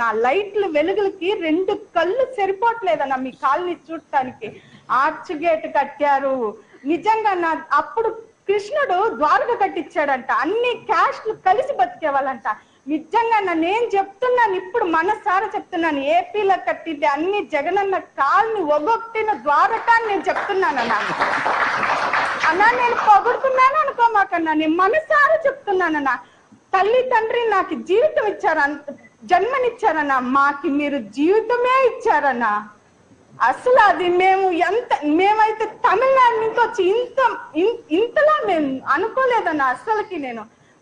నా లైట్లు వెలుగులకి 2 కళ్ళు సరిపోవట్లేదన్న మీ కాలనీ చూడటానికి. ఆర్చ్ గేట్ కట్టారు. నిజంగా నా అప్పుడు కృష్ణుడు ద్వారక కట్టించాడంట. అన్ని క్యాస్ట్లు కలిసి బతికేవాళ్ళంట. నిజంగా నేను చెప్తున్నాను, ఇప్పుడు మనసారా చెప్తున్నాను, ఏపీలో కట్టింది అన్ని జగనన్న కాల్ని ఒగొట్టిన ద్వారకాన్ని నేను చెప్తున్నానన్నా. అన్నా నేను పొగుడుతున్నాను అనుకోమాకన్నా, నేను మనసారా చెప్తున్నానన్నా. తల్లి తండ్రి నాకు జీవితం ఇచ్చారన్న, జన్మనిచ్చారన్నా, మాకి మీరు జీవితమే ఇచ్చారన్నా. అసలు అది మేమైతే తమిళనాడు నుంచి వచ్చి ఇంతలా మేము అనుకోలేదన్నా అసలుకి.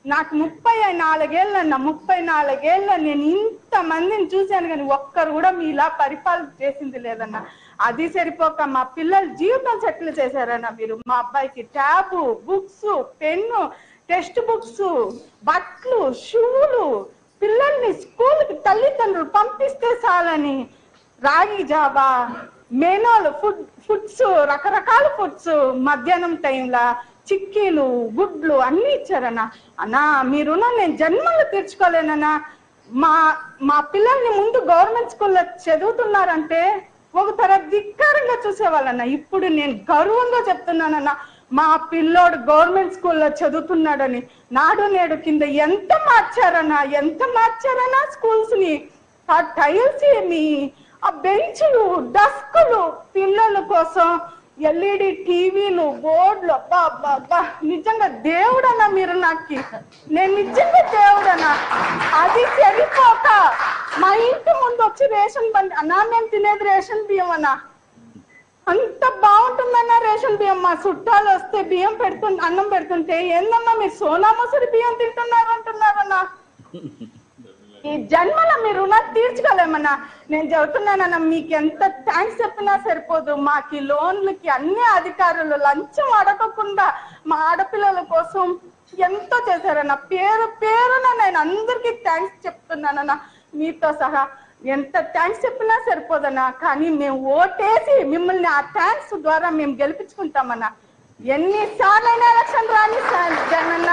నాకు 34 ఏళ్ళన్నా, 34 ఏళ్ళ నేను ఇంతమందిని చూశాను కానీ ఒక్కరు కూడా మీలా పరిపాలన చేసింది లేదన్నా. అది సరిపోక మా పిల్లల జీవితం సెటిల్ చేశారన్నా మీరు. మా అబ్బాయికి tab, books, pen, text books, బట్టలు, షూలు, పిల్లల్ని స్కూల్కి తల్లిదండ్రులు పంపిస్తే చాలని రాగి జాబా, మెనోలు, ఫుడ్స్, రకరకాల ఫుడ్స్, మధ్యాహ్నం టైంలో చిక్కీలు, గుడ్లు అన్ని ఇచ్చారన్నా. అన్నా మీరు నేను జన్మలు తీర్చుకోలేనన్నా. మా పిల్లల్ని ముందు గవర్నమెంట్ స్కూల్లో చదువుతున్నారంటే ఒక తర ధిక్కారంగా చూసేవాళ్ళన్నా. ఇప్పుడు నేను గర్వంగా చెప్తున్నానన్నా, మా పిల్లోడు గవర్నమెంట్ స్కూల్లో చదువుతున్నాడని. నాడు నేడు కింద ఎంత మార్చారన్నా స్కూల్స్ ని. ఆ టైల్స్ ఏమి, ఆ బెంచ్లు, డస్కులు, పిల్లల కోసం ఎల్ఈడి టీవీలు, బోర్డులు, అబ్బా నిజంగా దేవుడన్నా మీరు నాకు. నేను నిజంగా దేవుడన్నా. అది సరిపోక మా ఇంటి ముందు వచ్చి రేషన్ బండి అన్నా, మేము తినేది రేషన్ బియ్యం అన్నా. అంత బాగుంటుందన్నా రేషన్ బియ్యం. మా చుట్టాలు వస్తే బియ్యం అన్నం పెడుతుంటే ఏందమ్మా మీరు సోనా మసూరి బియ్యం తింటున్నారు అంటున్నారన్నా. ఈ జన్మలో మీరు తీర్చుకోలేమన్నా. నేను చెబుతున్నానన్నా, మీకు ఎంత థ్యాంక్స్ చెప్పినా సరిపోదు. మాకు ఈ లోన్లకి అన్ని అధికారులు లంచం అడగకుండా మా ఆడపిల్లల కోసం ఎంతో చేశారన్నా. పేరున నేను అందరికీ థ్యాంక్స్ చెప్తున్నానన్నా, మీతో సహా. ఎంత థ్యాంక్స్ చెప్పినా సరిపోదన్నా. కానీ మేము ఓటేసి మిమ్మల్ని ఆ థ్యాంక్స్ ద్వారా మేము గెలిపించుకుంటామన్నా. ఎన్నిసార్లైనా ఎలక్షన్ రాని జగనన్న